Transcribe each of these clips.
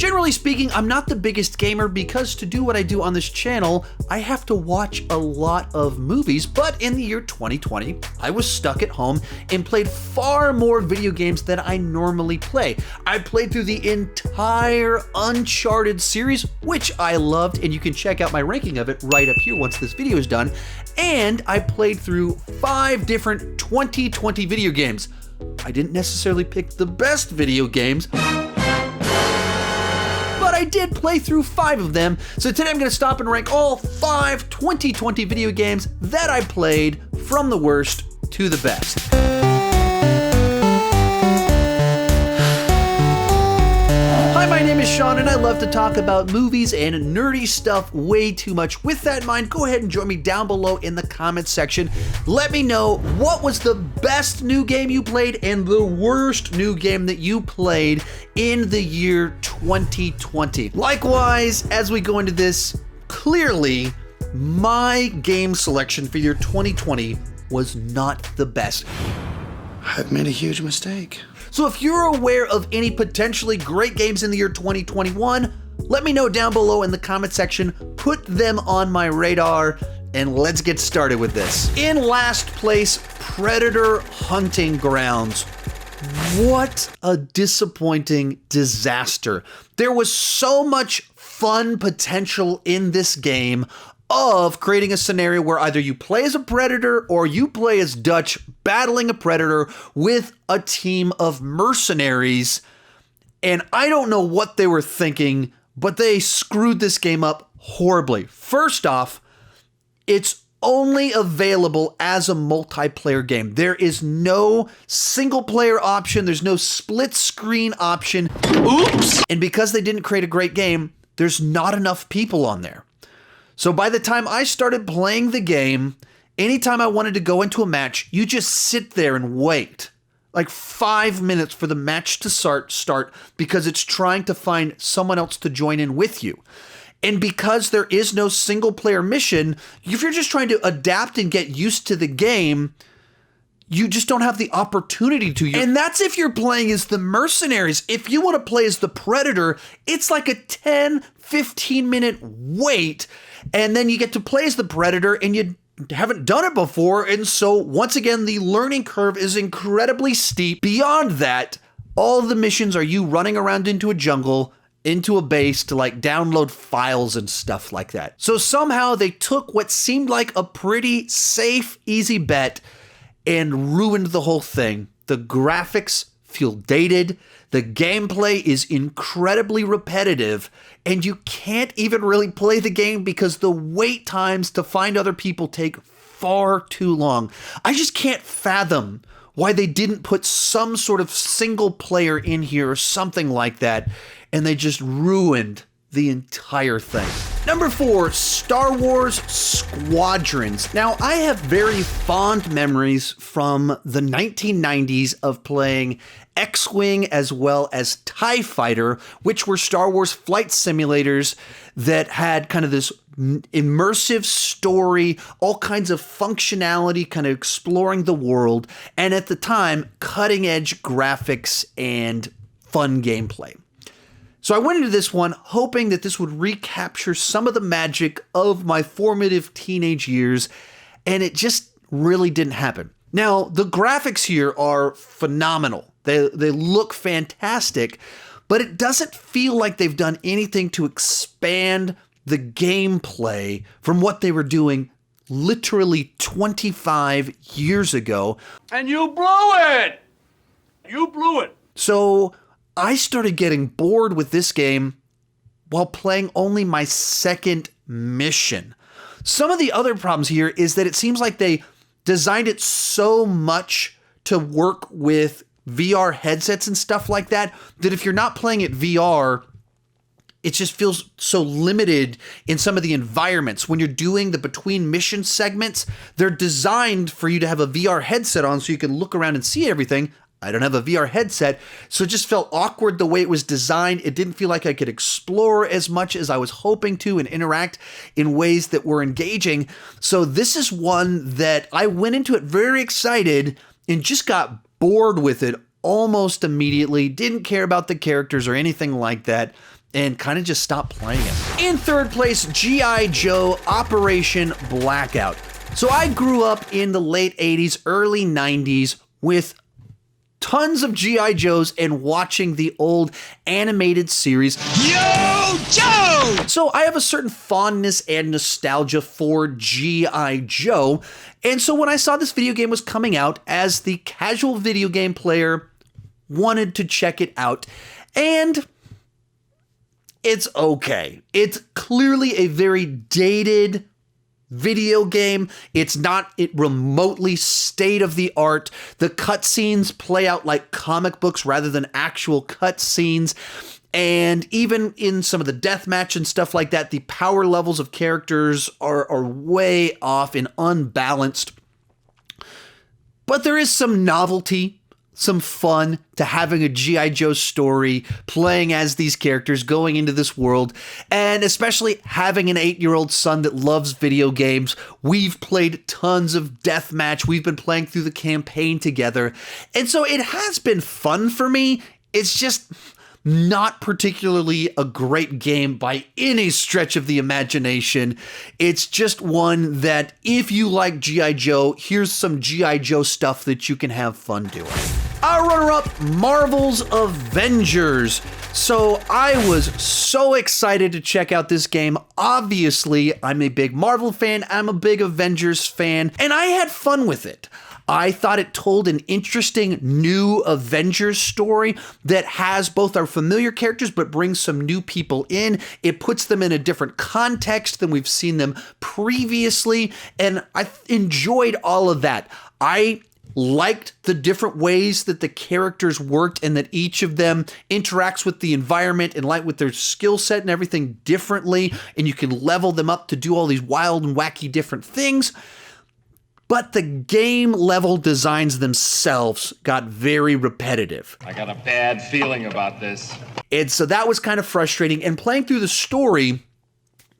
Generally speaking, I'm not the biggest gamer because to do what I do on this channel, I have to watch a lot of movies, but in the year 2020, I was stuck at home and played far more video games than I normally play. I played through the entire Uncharted series, which I loved, and you can check out my ranking of it right up here once this video is done. And I played through 5 different 2020 video games. I didn't necessarily pick the best video games, but I did play through 5 of them. So today I'm going to stop and rank all 5 2020 video games that I played from the worst to the best. Hi, my name is Sean, and I love to talk about movies and nerdy stuff way too much. With that in mind, go ahead and join me down below in the comments section. Let me know what was the best new game you played and the worst new game that you played in the year 2020. Likewise, as we go into this, clearly my game selection for year 2020 was not the best. I've made a huge mistake. So if you're aware of any potentially great games in the year 2021, let me know down below in the comment section, put them on my radar, and let's get started with this. In last place, Predator Hunting Grounds. What a disappointing disaster. There was so much fun potential in this game of creating a scenario where either you play as a predator or you play as Dutch battling a predator with a team of mercenaries. And I don't know what they were thinking, but they screwed this game up horribly. First off, it's only available as a multiplayer game. There is no single player option. There's no split screen option. Oops! And because they didn't create a great game, there's not enough people on there. So by the time I started playing the game, anytime I wanted to go into a match, you just sit there and wait like 5 minutes for the match to start because it's trying to find someone else to join in with you. And because there is no single player mission, if you're just trying to adapt and get used to the game, you just don't have the opportunity to. And that's if you're playing as the mercenaries. If you want to play as the predator, it's like a 10-15 minute wait. And then you get to play as the predator and you haven't done it before. And so once again, the learning curve is incredibly steep. Beyond that, all the missions are you running around into a jungle, into a base to like download files and stuff like that. So somehow they took what seemed like a pretty safe, easy bet and ruined the whole thing. The graphics feel dated. The gameplay is incredibly repetitive, and you can't even really play the game because the wait times to find other people take far too long. I just can't fathom why they didn't put some sort of single player in here or something like that, and they just ruined the entire thing. Number 4, Star Wars Squadrons. Now, I have very fond memories from the 1990s of playing X-Wing as well as TIE Fighter, which were Star Wars flight simulators that had kind of this immersive story, all kinds of functionality, kind of exploring the world, and at the time, cutting-edge graphics and fun gameplay. So I went into this one hoping that this would recapture some of the magic of my formative teenage years, and it just really didn't happen. Now, the graphics here are phenomenal. They look fantastic, but it doesn't feel like they've done anything to expand the gameplay from what they were doing literally 25 years ago. And you blew it! You blew it! So I started getting bored with this game while playing only my second mission. Some of the other problems here is that it seems like they designed it so much to work with VR headsets and stuff like that, that if you're not playing it VR, it just feels so limited in some of the environments. When you're doing the between mission segments, they're designed for you to have a VR headset on so you can look around and see everything. I don't have a VR headset, so it just felt awkward the way it was designed. It didn't feel like I could explore as much as I was hoping to and interact in ways that were engaging. So this is one that I went into it very excited and just got bored with it almost immediately. Didn't care about the characters or anything like that. and kind of just stopped playing it. In third place, G.I. Joe Operation Blackout. So I grew up in the late 80s, early 90s with tons of G.I. Joes and watching the old animated series Yo Joe! So I have a certain fondness and nostalgia for G.I. Joe. And so when I saw this video game was coming out, as the casual video game player, wanted to check it out. And it's okay. It's clearly a very dated video game. It's not remotely state of the art. The cutscenes play out like comic books rather than actual cutscenes. And even in some of the deathmatch and stuff like that, the power levels of characters are way off and unbalanced. But there is some novelty, some fun to having a G.I. Joe story, playing as these characters, going into this world, and especially having an 8-year-old son that loves video games. We've played tons of deathmatch. We've been playing through the campaign together. And so it has been fun for me. It's just not particularly a great game by any stretch of the imagination. It's just one that if you like G.I. Joe, here's some G.I. Joe stuff that you can have fun doing. Our runner-up, Marvel's Avengers. So I was so excited to check out this game. Obviously, I'm a big Marvel fan, I'm a big Avengers fan, and I had fun with it. I thought it told an interesting new Avengers story that has both our familiar characters but brings some new people in. It puts them in a different context than we've seen them previously, and I enjoyed all of that. I liked the different ways that the characters worked and that each of them interacts with the environment and like with their skill set and everything differently, and you can level them up to do all these wild and wacky different things. But the game level designs themselves got very repetitive. I got a bad feeling about this. And so that was kind of frustrating. And playing through the story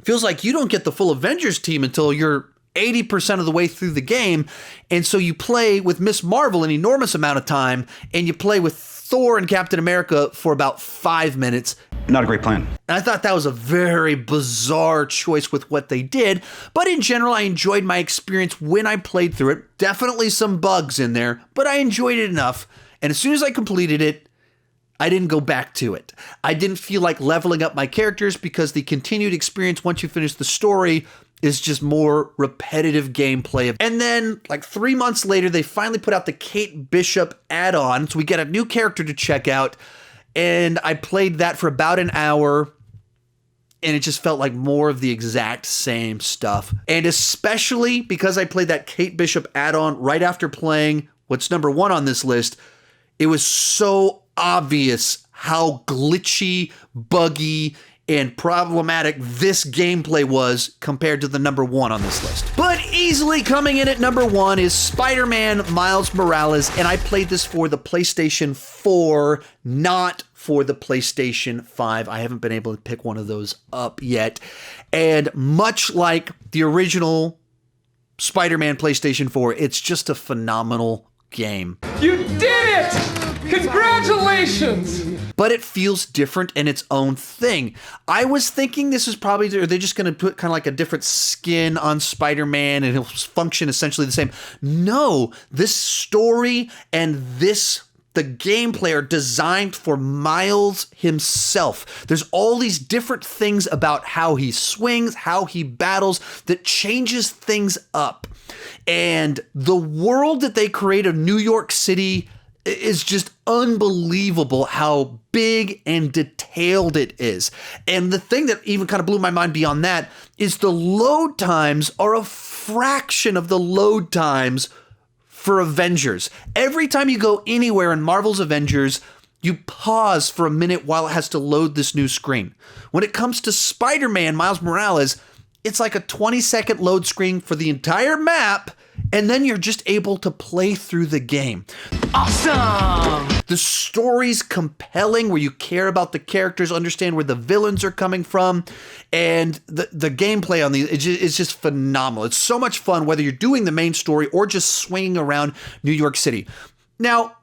feels like you don't get the full Avengers team until you're 80% of the way through the game. And so you play with Miss Marvel an enormous amount of time, and you play with Thor and Captain America for about 5 minutes. Not a great plan. And I thought that was a very bizarre choice with what they did. But in general, I enjoyed my experience when I played through it. Definitely some bugs in there, but I enjoyed it enough. And as soon as I completed it, I didn't go back to it. I didn't feel like leveling up my characters because the continued experience once you finish the story is just more repetitive gameplay. And then like 3 months later, they finally put out the Kate Bishop add-on. So we get a new character to check out. And I played that for about an hour, and it just felt like more of the exact same stuff. And especially because I played that Kate Bishop add-on right after playing what's number 1 on this list, it was so obvious how glitchy, buggy, and problematic this gameplay was compared to the number 1 on this list. But easily coming in at number 1 is Spider-Man Miles Morales, and I played this for the PlayStation 4, not for the PlayStation 5. I haven't been able to pick one of those up yet. And much like the original Spider-Man PlayStation 4, it's just a phenomenal game. You did it! Congratulations! But it feels different in its own thing. I was thinking this is probably, are they just going to put kind of like a different skin on Spider-Man and he'll function essentially the same? No, this story and the gameplay are designed for Miles himself. There's all these different things about how he swings, how he battles, that changes things up. And the world that they create of New York City is just unbelievable how big and detailed it is. And the thing that even kind of blew my mind beyond that is the load times are a fraction of the load times for Avengers. Every time you go anywhere in Marvel's Avengers, you pause for a minute while it has to load this new screen. When it comes to Spider-Man Miles Morales, it's like a 20-second load screen for the entire map, and then you're just able to play through the game. Awesome! The story's compelling, where you care about the characters, understand where the villains are coming from, and the gameplay on these is just phenomenal. It's so much fun, whether you're doing the main story or just swinging around New York City. Now,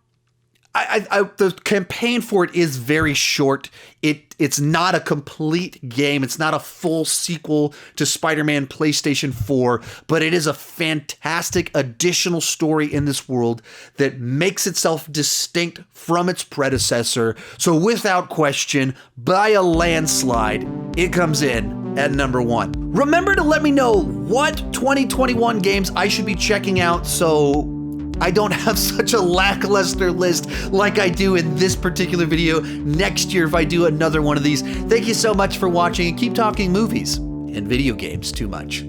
The campaign for it is very short. It's not a complete game. It's not a full sequel to Spider-Man PlayStation 4, but it is a fantastic additional story in this world that makes itself distinct from its predecessor. So without question, by a landslide, it comes in at number 1. Remember to let me know what 2021 games I should be checking out so I don't have such a lackluster list like I do in this particular video next year if I do another one of these. Thank you so much for watching, and keep talking movies and video games too much.